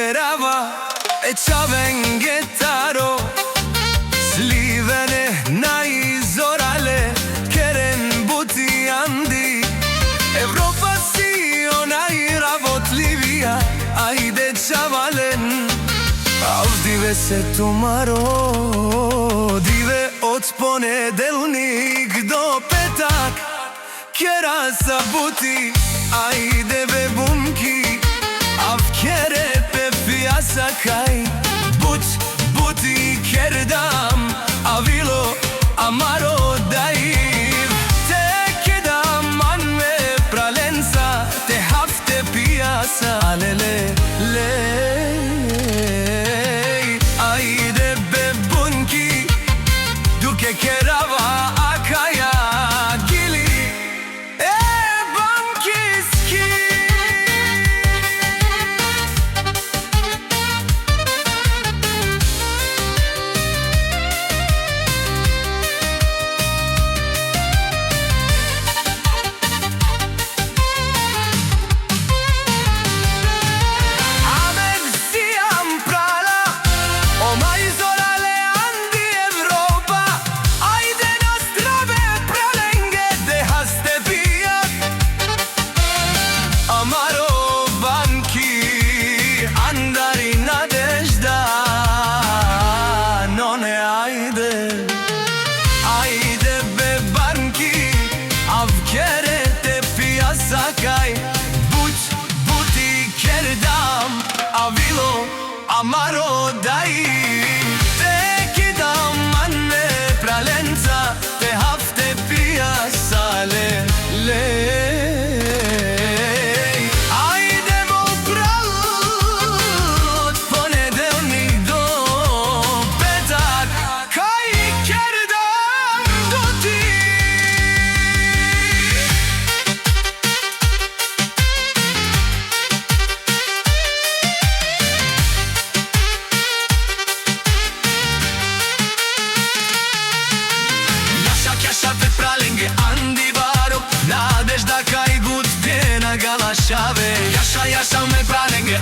kerava e çaven getaro slivene na izorale keren buti andi Evropa si ona iravot Livia ajde çavalen avdive se tumaro dive od ponedelnik do petak kera sabuti ajde ve bunki avkere pe piyasa kay buti kerdam avilo amaro daiv te kedam anme pralensa te hafte piyasa alele le ajde be bunki duke kerava akaya Amaro dai te kidam anne pralenza te hafte piyasa le ajde vo pralot ponedelnik do petak kaj kerdam do ti Andi varo, nadежда кај гуд те на галашаве. Јаша ме праленге